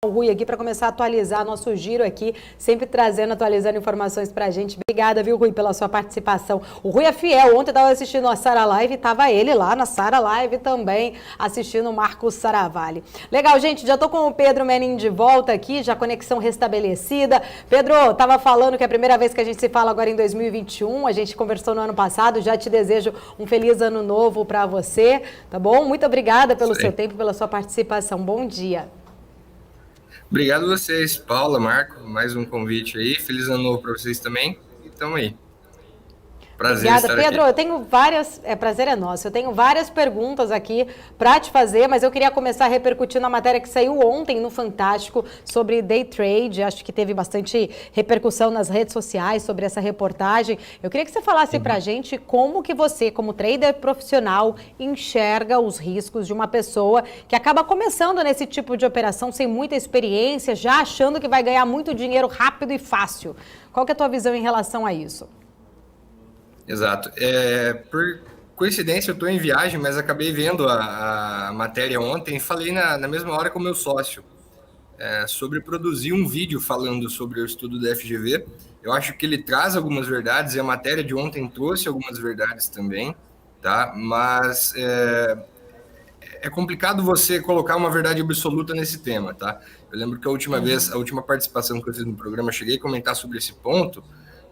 O Rui aqui para começar a atualizar nosso giro aqui, sempre atualizando informações para a gente. Obrigada, viu, Rui, pela sua participação. O Rui é fiel. Ontem eu estava assistindo a Sara Live e estava ele lá na Sara Live também, assistindo o Marcos Saravalli. Legal, gente, já estou com o Pedro Menin de volta aqui, já conexão restabelecida. Pedro, estava falando que é a primeira vez que a gente se fala agora em 2021, a gente conversou no ano passado, já te desejo um feliz ano novo para você, tá bom? Muito obrigada pelo seu tempo, pela sua participação. Bom dia. Obrigado a vocês, Paula, Marco, mais um convite aí. Feliz ano novo para vocês também. E tamo aí. Prazer Obrigada, estar Pedro. aqui. Eu tenho várias, prazer é nosso. Eu tenho várias perguntas aqui para te fazer, mas eu queria começar repercutindo a matéria que saiu ontem no Fantástico sobre day trade. Acho que teve bastante repercussão nas redes sociais sobre essa reportagem. Eu queria que você falasse para a gente como que você, como trader profissional, enxerga os riscos de uma pessoa que acaba começando nesse tipo de operação sem muita experiência, já achando que vai ganhar muito dinheiro rápido e fácil. Qual que é a tua visão em relação a isso? Exato. Por coincidência, eu estou em viagem, mas acabei vendo a matéria ontem e falei na mesma hora com o meu sócio sobre produzir um vídeo falando sobre o estudo da FGV. Eu acho que ele traz algumas verdades e a matéria de ontem trouxe algumas verdades também, tá? Mas é complicado você colocar uma verdade absoluta nesse tema, tá? Eu lembro que a última vez, a última participação que eu fiz no programa, eu cheguei a comentar sobre esse ponto,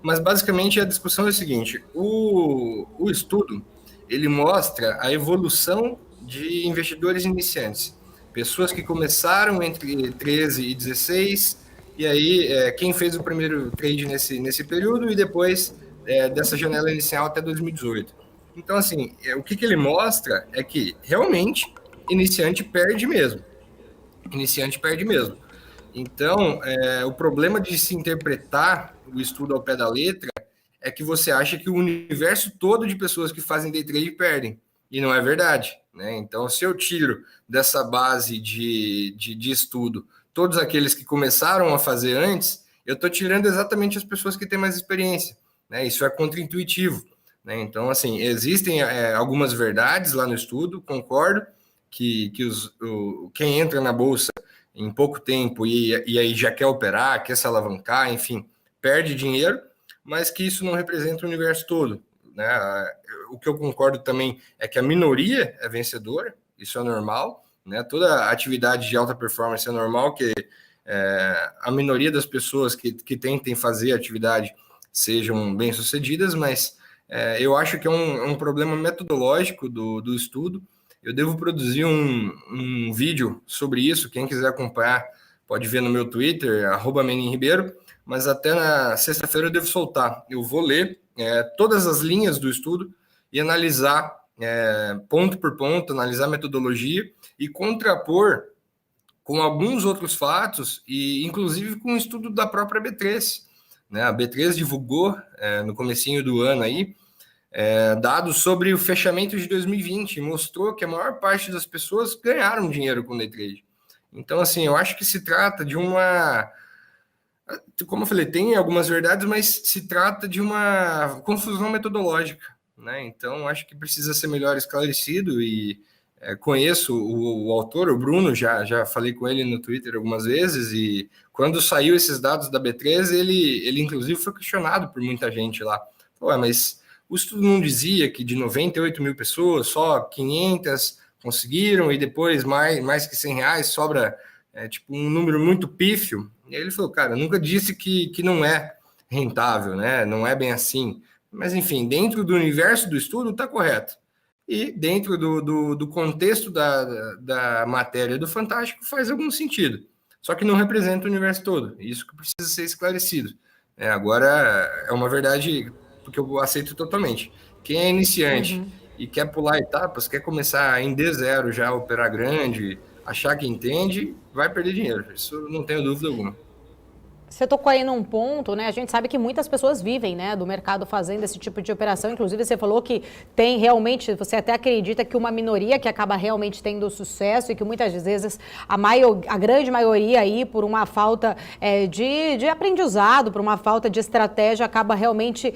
mas basicamente a discussão é a seguinte: o estudo ele mostra a evolução de investidores iniciantes, pessoas que começaram entre 13 e 16, e aí quem fez o primeiro trade nesse período e depois dessa janela inicial até 2018. Então, assim, o que ele mostra é que realmente iniciante perde mesmo. Iniciante perde mesmo. Então, o problema de se interpretar o estudo ao pé da letra é que você acha que o universo todo de pessoas que fazem day trade perdem. E não é verdade. Né? Então, se eu tiro dessa base de estudo todos aqueles que começaram a fazer antes, eu estou tirando exatamente as pessoas que têm mais experiência. Né? Isso é contraintuitivo. Né? Então, assim, existem algumas verdades lá no estudo, concordo, que quem entra na bolsa em pouco tempo e aí já quer operar, quer se alavancar, enfim, perde dinheiro, mas que isso não representa o universo todo. Né? O que eu concordo também é que a minoria é vencedora, isso é normal, né? Toda atividade de alta performance é normal que a minoria das pessoas que tentem fazer a atividade sejam bem-sucedidas, mas eu acho que é um problema metodológico do estudo. Eu devo produzir um vídeo sobre isso. Quem quiser acompanhar pode ver no meu Twitter, @meninribeiro, mas até na sexta-feira eu devo soltar. Eu vou ler todas as linhas do estudo e analisar ponto por ponto, analisar a metodologia e contrapor com alguns outros fatos, e inclusive com o estudo da própria B3. Né? A B3 divulgou no comecinho do ano aí, dados sobre o fechamento de 2020, mostrou que a maior parte das pessoas ganharam dinheiro com day trade. Então, assim, eu acho que se trata de uma... Como eu falei, tem algumas verdades, mas se trata de uma confusão metodológica. Né? Então, acho que precisa ser melhor esclarecido e conheço o autor, o Bruno, já falei com ele no Twitter algumas vezes, e quando saiu esses dados da B3, ele inclusive foi questionado por muita gente lá. Ué, mas o estudo não dizia que de 98 mil pessoas, só 500 conseguiram, e depois mais que R$ 100 sobra tipo um número muito pífio. E aí ele falou, cara, eu nunca disse que não é rentável, né? Não é bem assim. Mas, enfim, dentro do universo do estudo está correto. E dentro do contexto da matéria do Fantástico faz algum sentido. Só que não representa o universo todo. Isso que precisa ser esclarecido. Agora, é uma verdade porque eu aceito totalmente. Quem é iniciante e quer pular etapas, quer começar em D0 já, operar grande, achar que entende, vai perder dinheiro. Isso não tenho dúvida alguma. Você tocou aí num ponto, né? A gente sabe que muitas pessoas vivem, né, do mercado fazendo esse tipo de operação. Inclusive, você falou que tem realmente, você até acredita que uma minoria que acaba realmente tendo sucesso e que muitas vezes a grande maioria aí, por uma falta de aprendizado, por uma falta de estratégia, acaba realmente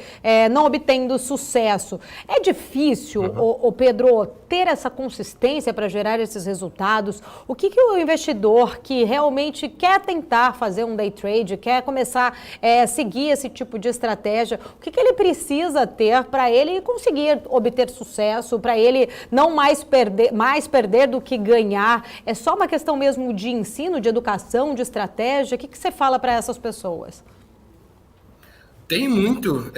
não obtendo sucesso. É difícil, o Pedro, ter essa consistência para gerar esses resultados? O que o investidor que realmente quer tentar fazer um day trade, quer começar a seguir esse tipo de estratégia, o que ele precisa ter para ele conseguir obter sucesso, para ele não mais perder do que ganhar? É só uma questão mesmo de ensino, de educação, de estratégia? O que você fala para essas pessoas? Tem muito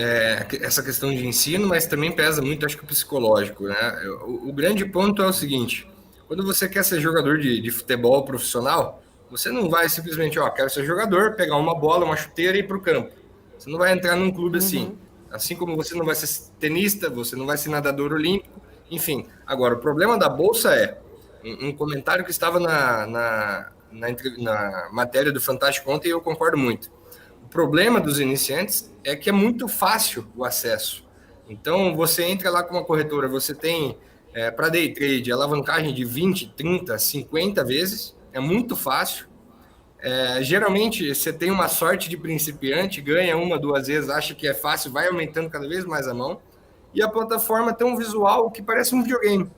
essa questão de ensino, mas também pesa muito, acho que o psicológico, né? O grande ponto é o seguinte: quando você quer ser jogador de futebol profissional, você não vai simplesmente, quero ser jogador, pegar uma bola, uma chuteira e ir para o campo. Você não vai entrar num clube assim. Assim como você não vai ser tenista, você não vai ser nadador olímpico, enfim. Agora, o problema da bolsa é um comentário que estava na matéria do Fantástico ontem, e eu concordo muito. O problema dos iniciantes é que é muito fácil o acesso. Então, você entra lá com uma corretora, você tem, para day trade, alavancagem de 20, 30, 50 vezes, é muito fácil. Geralmente, você tem uma sorte de principiante, ganha uma, duas vezes, acha que é fácil, vai aumentando cada vez mais a mão. E a plataforma tem um visual que parece um videogame,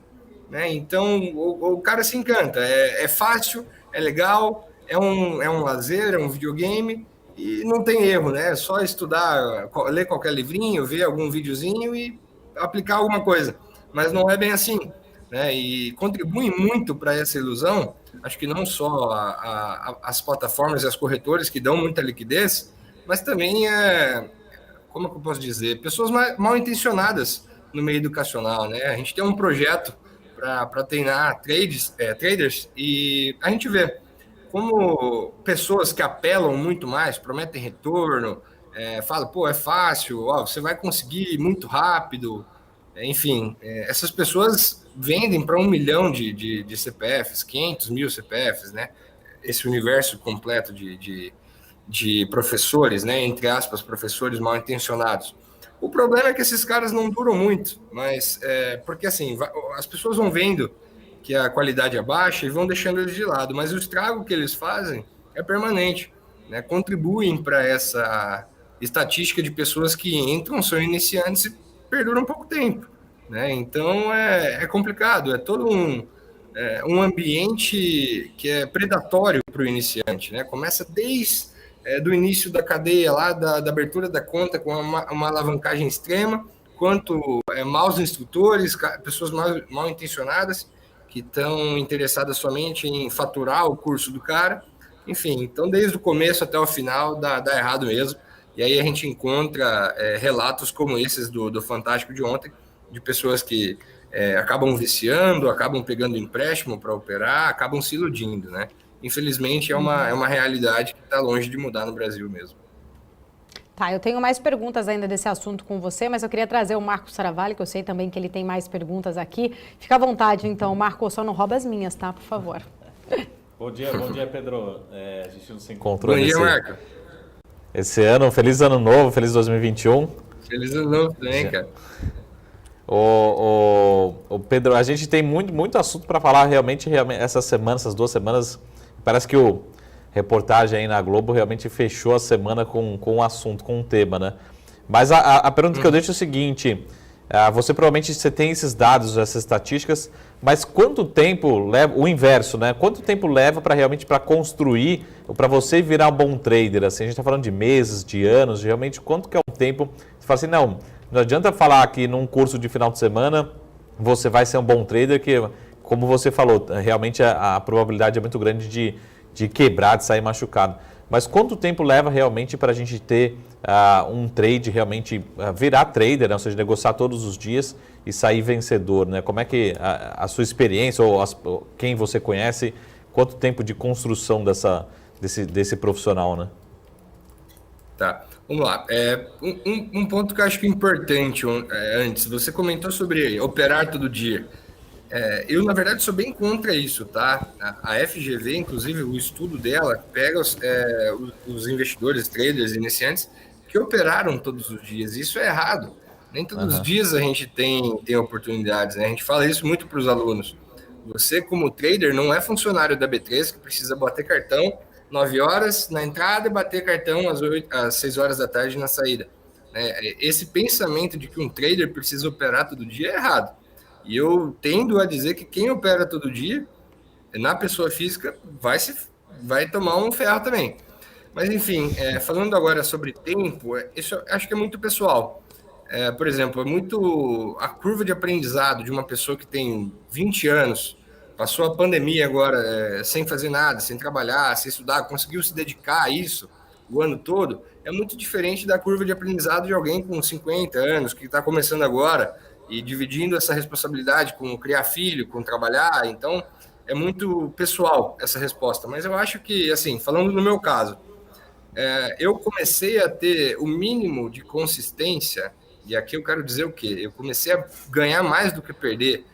né? Então, o cara se encanta. É fácil, é legal, é um lazer, é um videogame e não tem erro, né? É só estudar, ler qualquer livrinho, ver algum videozinho e aplicar alguma coisa. Mas não é bem assim, né? E contribui muito para essa ilusão. Acho que não só as plataformas e as corretoras que dão muita liquidez, mas também como é que eu posso dizer? Pessoas mal intencionadas no meio educacional, né? A gente tem um projeto para treinar traders e a gente vê como pessoas que apelam muito mais, prometem retorno, falam, pô, é fácil, você vai conseguir muito rápido, enfim, essas pessoas vendem para 1 milhão de CPFs, 500 mil CPFs, né? Esse universo completo de professores, né? Entre aspas, professores mal intencionados. O problema é que esses caras não duram muito, mas porque assim, as pessoas vão vendo que a qualidade é baixa e vão deixando eles de lado, mas o estrago que eles fazem é permanente, né? Contribuem para essa estatística de pessoas que entram, são iniciantes e perduram pouco tempo, né? Então é complicado, é todo um ambiente que é predatório para o iniciante, né? Começa desde do início da cadeia lá, da abertura da conta com uma alavancagem extrema, quanto maus instrutores, pessoas mal intencionadas que estão interessadas somente em faturar o curso do cara. Enfim, então desde o começo até o final dá errado mesmo. E aí a gente encontra relatos como esses do Fantástico de ontem, de pessoas que acabam viciando, acabam pegando empréstimo para operar, acabam se iludindo, né? Infelizmente, é uma realidade que está longe de mudar no Brasil mesmo. Tá, eu tenho mais perguntas ainda desse assunto com você, mas eu queria trazer o Marco Saravalli, que eu sei também que ele tem mais perguntas aqui. Fica à vontade, então, Marco, só não rouba as minhas, tá? Por favor. Bom dia, Pedro. A gente não se encontrou Bom dia, Marco. Esse ano. Feliz ano novo, feliz 2021. Feliz ano novo também, cara. O Pedro, a gente tem muito assunto para falar realmente essas 2 semanas. Parece que o reportagem aí na Globo realmente fechou a semana com um assunto, com um tema, né? Mas a pergunta que eu deixo é o seguinte: você provavelmente tem esses dados, essas estatísticas, mas quanto tempo leva, o inverso, né? Quanto tempo leva para realmente construir, para você virar um bom trader? Assim, a gente está falando de meses, de anos, realmente quanto que é um tempo? Você fala assim, não adianta falar que num curso de final de semana você vai ser um bom trader, que, como você falou, realmente a probabilidade é muito grande de quebrar, de sair machucado. Mas quanto tempo leva realmente para a gente ter um trade, realmente virar trader, né? Ou seja, negociar todos os dias e sair vencedor, né? Como é que a sua experiência ou quem você conhece, quanto tempo de construção desse profissional, né? Tá, vamos lá. Um ponto que eu acho que é importante antes, você comentou sobre operar todo dia. Eu, na verdade, sou bem contra isso, tá? A FGV, inclusive, o estudo dela pega os investidores, traders, iniciantes que operaram todos os dias. Isso é errado. Nem todos os Aham. dias a gente tem oportunidades, né? A gente fala isso muito para os alunos. Você, como trader, não é funcionário da B3 que precisa bater cartão 9 horas na entrada e bater cartão às 6 horas da tarde na saída. Esse pensamento de que um trader precisa operar todo dia é errado. E eu tendo a dizer que quem opera todo dia, na pessoa física, vai tomar um ferro também. Mas, enfim, falando agora sobre tempo, isso eu acho que é muito pessoal. Por exemplo, é muito a curva de aprendizado de uma pessoa que tem 20 anos, passou a pandemia agora sem fazer nada, sem trabalhar, sem estudar, conseguiu se dedicar a isso o ano todo, é muito diferente da curva de aprendizado de alguém com 50 anos, que está começando agora e dividindo essa responsabilidade com criar filho, com trabalhar. Então, é muito pessoal essa resposta. Mas eu acho que, assim, falando no meu caso, eu comecei a ter o mínimo de consistência, e aqui eu quero dizer o quê? Eu comecei a ganhar mais do que perder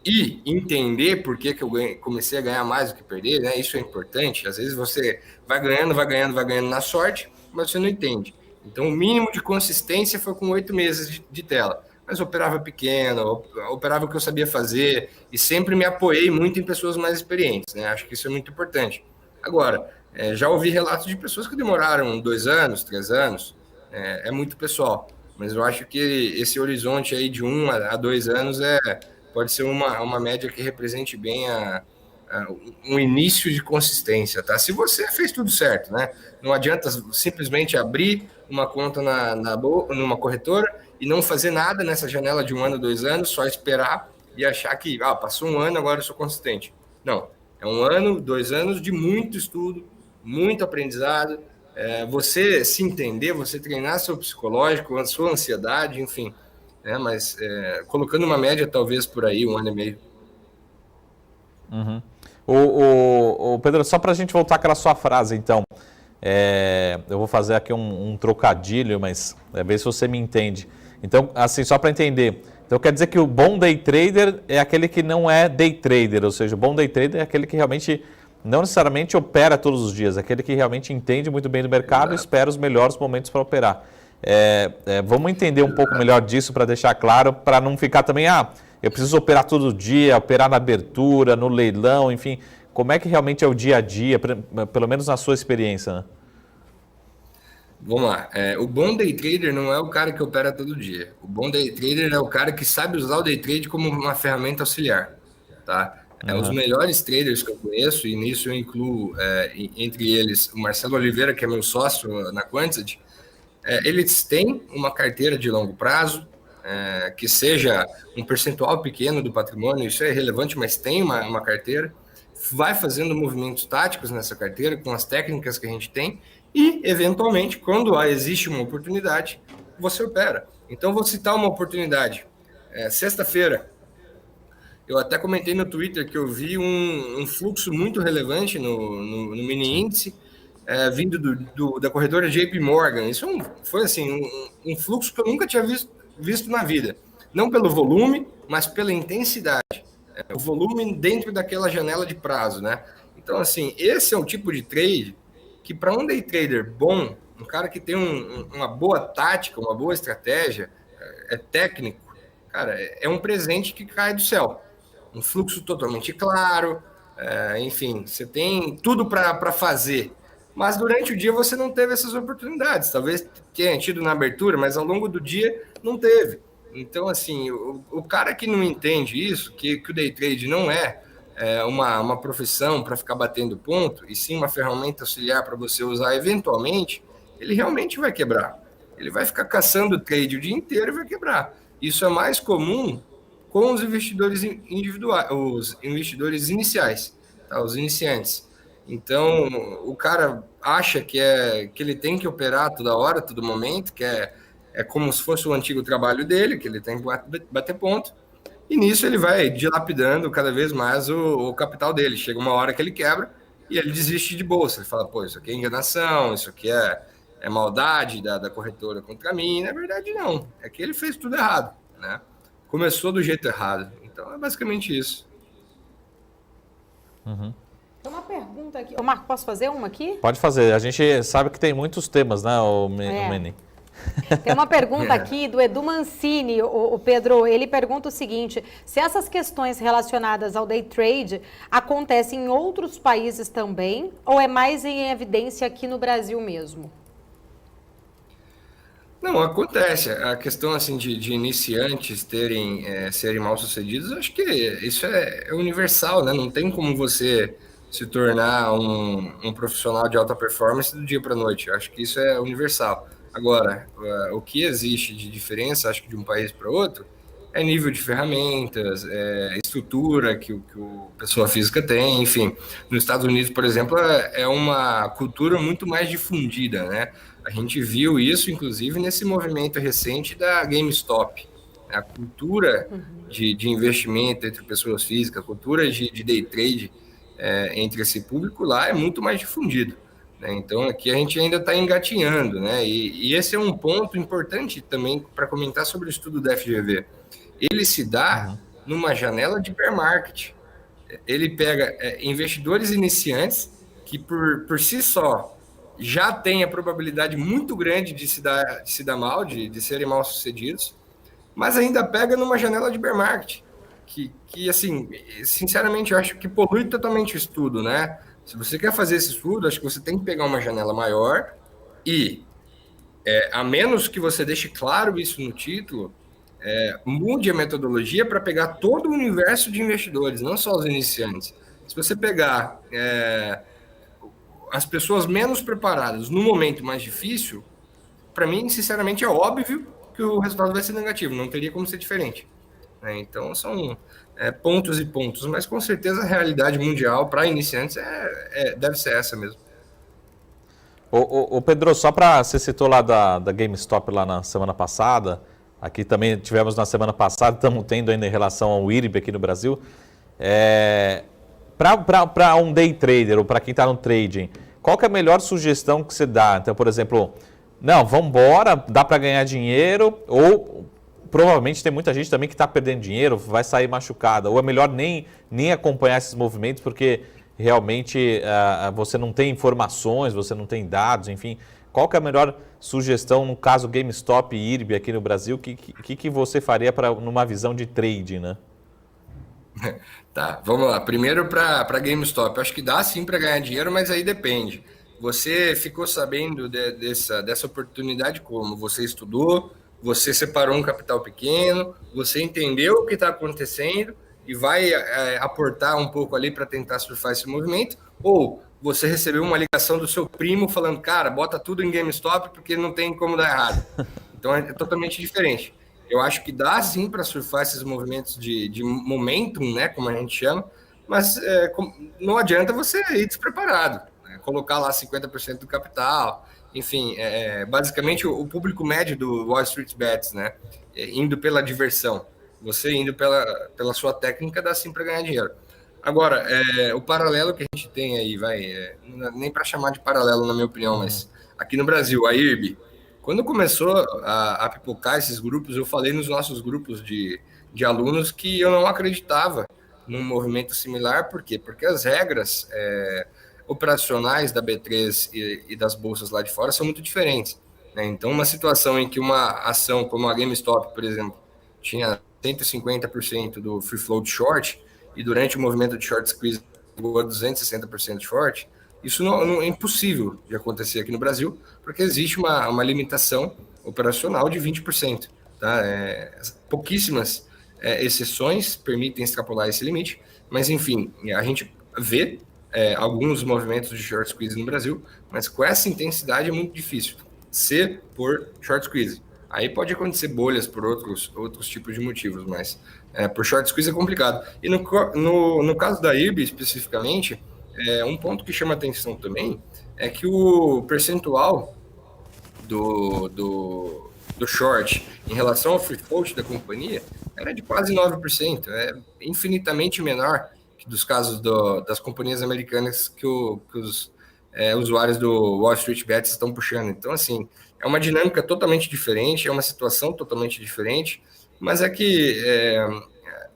e entender por que eu comecei a ganhar mais do que perder, né? Isso é importante. Às vezes você vai ganhando, vai ganhando, vai ganhando na sorte, mas você não entende. Então, o mínimo de consistência foi com 8 meses de tela. Mas eu operava pequeno, operava o que eu sabia fazer e sempre me apoiei muito em pessoas mais experientes, né? Acho que isso é muito importante. Agora, já ouvi relatos de pessoas que demoraram 2 anos, 3 anos, é muito pessoal. Mas eu acho que esse horizonte aí de 1 a 2 anos pode ser uma média que represente bem um início de consistência, tá? Se você fez tudo certo, né? Não adianta simplesmente abrir uma conta numa corretora e não fazer nada nessa janela de 1 ano, 2 anos, só esperar e achar que passou um ano, agora eu sou consistente. Não, é 1 ano, 2 anos de muito estudo, muito aprendizado, você se entender, você treinar seu psicológico, a sua ansiedade, enfim, mas colocando uma média talvez por aí, 1 ano e meio. Uhum. O Pedro, só para a gente voltar àquela sua frase, então, eu vou fazer aqui um trocadilho, mas ver se você me entende. Então, assim, só para entender, então quer dizer que o bom day trader é aquele que não é day trader, ou seja, o bom day trader é aquele que realmente não necessariamente opera todos os dias, é aquele que realmente entende muito bem do mercado e espera os melhores momentos para operar. Vamos entender um pouco melhor disso para deixar claro, para não ficar também, eu preciso operar todo dia, operar na abertura, no leilão, enfim. Como é que realmente é o dia a dia, pelo menos na sua experiência, né? Vamos lá. O bom day trader não é o cara que opera todo dia. O bom day trader é o cara que sabe usar o day trade como uma ferramenta auxiliar, tá? Os melhores traders que eu conheço, e nisso eu incluo entre eles o Marcelo Oliveira, que é meu sócio na Quantity, eles têm uma carteira de longo prazo, que seja um percentual pequeno do patrimônio, isso é relevante, mas tem uma carteira, vai fazendo movimentos táticos nessa carteira com as técnicas que a gente tem e, eventualmente, quando existe uma oportunidade, você opera. Então, vou citar uma oportunidade. Sexta-feira, eu até comentei no Twitter que eu vi um fluxo muito relevante no mini índice, vindo da corretora JP Morgan. Isso foi assim, um fluxo que eu nunca tinha visto na vida. Não pelo volume, mas pela intensidade. O volume dentro daquela janela de prazo, né? Então, assim, esse é o tipo de trade que, para um day trader bom, um cara que tem uma boa tática, uma boa estratégia, é técnico, cara, é um presente que cai do céu. Um fluxo totalmente claro, enfim, você tem tudo para fazer. Mas durante o dia você não teve essas oportunidades. Talvez tenha tido na abertura, mas ao longo do dia não teve. Então, assim, o cara que não entende isso, que o day trade não é uma profissão para ficar batendo ponto, e sim uma ferramenta auxiliar para você usar eventualmente, ele realmente vai quebrar. Ele vai ficar caçando trade o dia inteiro e vai quebrar. Isso é mais comum com os investidores individuais, os investidores iniciais, tá? Os iniciantes. Então, o cara acha que ele tem que operar toda hora, todo momento, que é como se fosse o antigo trabalho dele, que ele tem que bater ponto, e nisso ele vai dilapidando cada vez mais o capital dele. Chega uma hora que ele quebra e ele desiste de bolsa. Ele fala, isso aqui é enganação, isso aqui é maldade da corretora contra mim. Na verdade, não. É que ele fez tudo errado, né? Começou do jeito errado. Então é basicamente isso. Tem uma pergunta aqui. Ô, Marco, posso fazer uma aqui? Pode fazer. A gente sabe que tem muitos temas, né, o Meni? Tem uma pergunta aqui do Edu Mancini, o Pedro, ele pergunta o seguinte, se essas questões relacionadas ao day trade acontecem em outros países também, ou é mais em evidência aqui no Brasil mesmo? Não, acontece. A questão assim de iniciantes serem mal sucedidos, eu acho que isso é universal, né? Não tem como você se tornar um profissional de alta performance do dia para a noite. Eu acho que isso é universal. Agora, o que existe de diferença, acho que de um país para outro, é nível de ferramentas, estrutura que o pessoa física tem, enfim. Nos Estados Unidos, por exemplo, é uma cultura muito mais difundida, né? A gente viu isso, inclusive, nesse movimento recente da GameStop. A cultura de investimento entre pessoas físicas, a cultura de day trade entre esse público lá é muito mais difundido. Né? Então, aqui a gente ainda está engatinhando, né? E esse é um ponto importante também para comentar sobre o estudo da FGV. Ele se dá numa janela de bear market. Ele pega investidores iniciantes que, por si só, já têm a probabilidade muito grande de se dar mal, de serem mal sucedidos, mas ainda pega numa janela de bear market, que assim, sinceramente, eu acho que polui totalmente o estudo, né? Se você quer fazer esse estudo, acho que você tem que pegar uma janela maior e, a menos que você deixe claro isso no título, mude a metodologia para pegar todo o universo de investidores, não só os iniciantes. Se você pegar as pessoas menos preparadas no momento mais difícil, para mim, sinceramente, é óbvio que o resultado vai ser negativo, não teria como ser diferente. Né? Então, são pontos e pontos, mas com certeza a realidade mundial para iniciantes deve ser essa mesmo. O Pedro, só para você citou lá da GameStop lá na semana passada, aqui também tivemos na semana passada, estamos tendo ainda em relação ao IRB aqui no Brasil. Para um day trader ou para quem está no trading, qual que é a melhor sugestão que você dá? Então, por exemplo, não, vamos embora, dá para ganhar dinheiro, ou provavelmente tem muita gente também que está perdendo dinheiro, vai sair machucada, ou é melhor nem acompanhar esses movimentos, porque realmente você não tem informações, você não tem dados, enfim. Qual que é a melhor sugestão no caso GameStop e IRB aqui no Brasil? O que você faria numa visão de trade, né? Tá, vamos lá. Primeiro para GameStop. Acho que dá sim para ganhar dinheiro, mas aí depende. Você ficou sabendo dessa oportunidade como? Você estudou, você separou um capital pequeno, você entendeu o que está acontecendo e vai aportar um pouco ali para tentar surfar esse movimento, ou você recebeu uma ligação do seu primo falando, cara, bota tudo em GameStop porque não tem como dar errado. Então é totalmente diferente. Eu acho que dá sim para surfar esses movimentos de momentum, né, como a gente chama, mas não adianta você ir despreparado, né, colocar lá 50% do capital, enfim, basicamente o público médio do Wall Street Bets, né, indo pela diversão, você indo pela sua técnica, dá sim para ganhar dinheiro. Agora, o paralelo que a gente tem aí, nem para chamar de paralelo, na minha opinião, mas aqui no Brasil, a IRB, quando começou a pipocar esses grupos, eu falei nos nossos grupos de alunos que eu não acreditava num movimento similar. Por quê? Porque as regras operacionais da B3 e das bolsas lá de fora são muito diferentes. Né? Então, uma situação em que uma ação como a GameStop, por exemplo, tinha 150% do free float short e durante o movimento de short squeeze chegou a 260% short, isso não é impossível de acontecer aqui no Brasil, porque existe uma limitação operacional de 20%. Tá? Pouquíssimas exceções permitem extrapolar esse limite, mas enfim, a gente vê alguns movimentos de short squeeze no Brasil, mas com essa intensidade é muito difícil ser por short squeeze. Aí pode acontecer bolhas por outros tipos de motivos, mas por short squeeze é complicado. E no caso da IRB especificamente, um ponto que chama atenção também é que o percentual do short em relação ao free float da companhia era de quase 9%, infinitamente menor que dos casos das companhias americanas que os usuários do Wall Street Bets estão puxando. Então, assim, é uma dinâmica totalmente diferente, é uma situação totalmente diferente, mas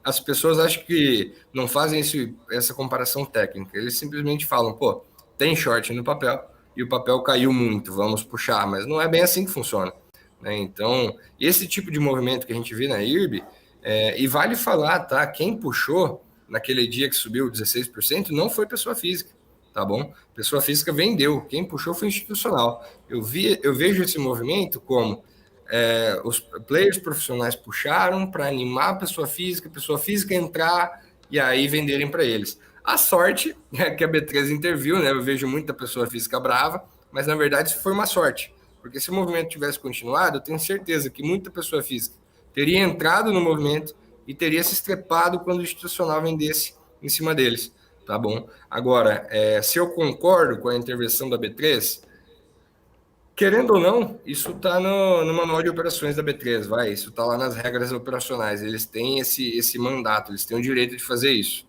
as pessoas acham que não fazem essa comparação técnica. Eles simplesmente falam, pô, tem short no papel e o papel caiu muito, vamos puxar. Mas não é bem assim que funciona, né? Então, esse tipo de movimento que a gente vê na IRB, e vale falar, tá? Quem puxou naquele dia que subiu 16% não foi pessoa física, tá bom? Pessoa física vendeu, quem puxou foi institucional. Eu vejo esse movimento como os players profissionais puxaram para animar a pessoa física entrar e aí venderem para eles. A sorte é que a B3 interviu, né? Eu vejo muita pessoa física brava, mas na verdade isso foi uma sorte, porque se o movimento tivesse continuado, eu tenho certeza que muita pessoa física teria entrado no movimento e teria se estrepado quando o institucional vendesse em cima deles, tá bom? Agora, se eu concordo com a intervenção da B3, querendo ou não, isso está no manual de operações da B3, isso está lá nas regras operacionais, eles têm esse mandato, eles têm o direito de fazer isso.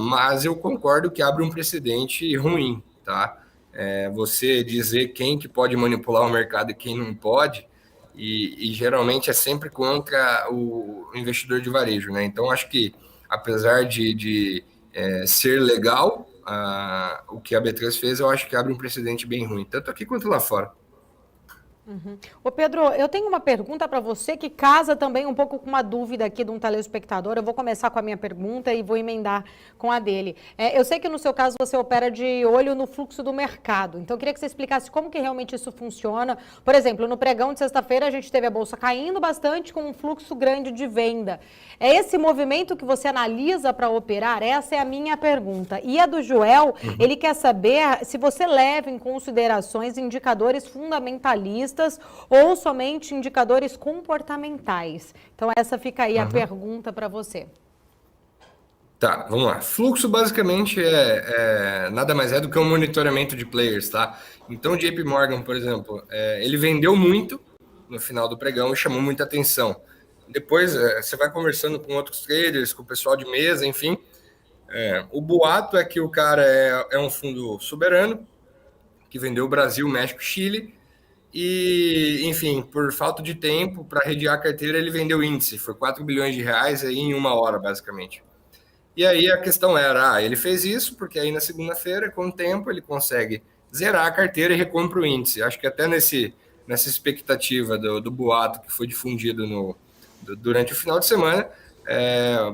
Mas eu concordo que abre um precedente ruim, tá? Você dizer quem que pode manipular o mercado e quem não pode, e geralmente é sempre contra o investidor de varejo, né? Então, acho que, apesar de ser legal, o que a B3 fez, eu acho que abre um precedente bem ruim, tanto aqui quanto lá fora. Ô Pedro, eu tenho uma pergunta para você que casa também um pouco com uma dúvida aqui de um telespectador. Eu vou começar com a minha pergunta e vou emendar com a dele. Eu sei que no seu caso você opera de olho no fluxo do mercado, então eu queria que você explicasse como que realmente isso funciona. Por exemplo, no pregão de sexta-feira a gente teve a bolsa caindo bastante com um fluxo grande de venda. É esse movimento que você analisa para operar? Essa é a minha pergunta. E a do Joel, ele quer saber se você leva em considerações indicadores fundamentalistas ou somente indicadores comportamentais. Então, essa fica aí a pergunta para você. Tá, vamos lá. Fluxo basicamente nada mais é do que um monitoramento de players, tá? Então, o JP Morgan, por exemplo, ele vendeu muito no final do pregão e chamou muita atenção. Depois, você vai conversando com outros traders, com o pessoal de mesa, enfim. O boato é que o cara é um fundo soberano, que vendeu Brasil, México, Chile, e, enfim, por falta de tempo para redear a carteira, ele vendeu índice. Foi 4 bilhões de reais aí em uma hora, basicamente. E aí a questão era, ele fez isso porque aí na segunda-feira, com o tempo, ele consegue zerar a carteira e recompra o índice. Acho que até nessa expectativa do boato que foi difundido durante o final de semana,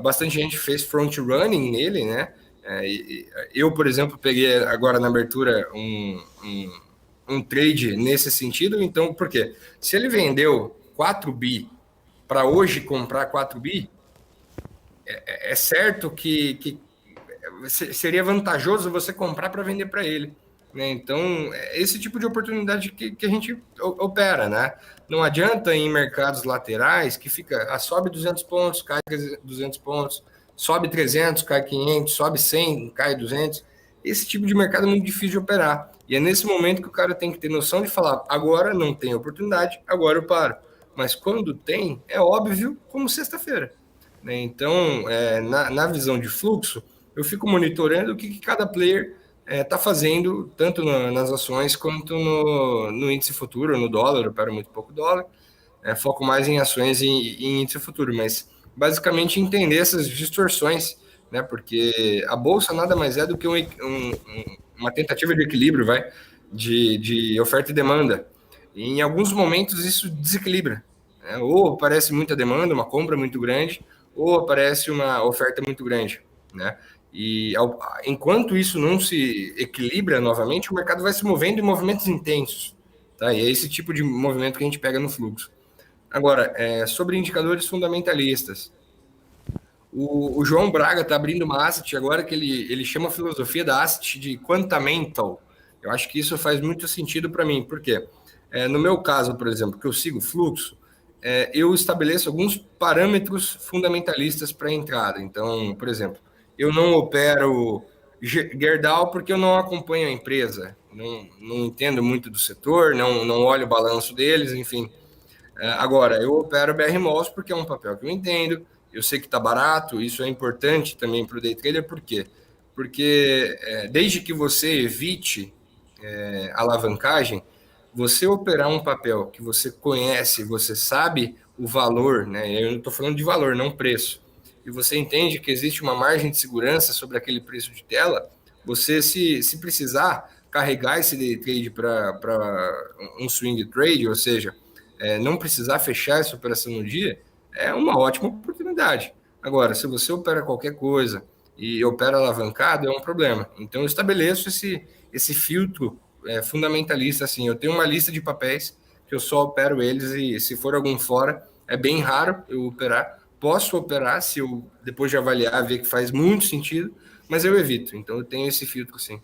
bastante gente fez front running nele, né? Eu, por exemplo, peguei agora na abertura um trade nesse sentido. Então, por quê? Se ele vendeu 4 bi para hoje comprar 4 bi, é certo que seria vantajoso você comprar para vender para ele, né? Então, esse tipo de oportunidade que a gente opera, né? Não adianta em mercados laterais que fica, sobe 200 pontos, cai 200 pontos, sobe 300, cai 500, sobe 100, cai 200. Esse tipo de mercado é muito difícil de operar. E é nesse momento que o cara tem que ter noção de falar, agora não tem oportunidade, agora eu paro. Mas quando tem, é óbvio, como sexta-feira, né? Então, na visão de fluxo, eu fico monitorando o que cada player está fazendo, tanto nas ações quanto no índice futuro, no dólar. Eu opero muito pouco dólar, foco mais em ações e em índice futuro, mas basicamente entender essas distorções, né? Porque a bolsa nada mais é do que uma tentativa de equilíbrio, de oferta e demanda. E em alguns momentos isso desequilibra, né? Ou aparece muita demanda, uma compra muito grande, ou aparece uma oferta muito grande, né? E enquanto isso não se equilibra novamente, o mercado vai se movendo em movimentos intensos, tá? E é esse tipo de movimento que a gente pega no fluxo. Agora, sobre indicadores fundamentalistas, o João Braga está abrindo uma asset agora que ele chama a filosofia da asset de quantamental. Eu acho que isso faz muito sentido para mim, porque no meu caso, por exemplo, que eu sigo fluxo, eu estabeleço alguns parâmetros fundamentalistas para a entrada. Então, por exemplo, eu não opero Gerdau porque eu não acompanho a empresa, não entendo muito do setor, não olho o balanço deles, enfim. Agora, eu opero BR-Malls porque é um papel que eu entendo, eu sei que está barato, isso é importante também para o day trader, por quê? Porque desde que você evite alavancagem, você operar um papel que você conhece, você sabe o valor, né? Eu não estou falando de valor, não preço. e você entende que existe uma margem de segurança sobre aquele preço de tela, você, se precisar carregar esse day trade para um swing trade, ou seja, não precisar fechar essa operação no dia, é uma ótima oportunidade. Agora, se você opera qualquer coisa e opera alavancado, é um problema. Então, eu estabeleço esse filtro fundamentalista, assim. Eu tenho uma lista de papéis que eu só opero eles e se for algum fora, é bem raro eu operar. Posso operar se eu, depois de avaliar, ver que faz muito sentido, mas eu evito. Então, eu tenho esse filtro, sim.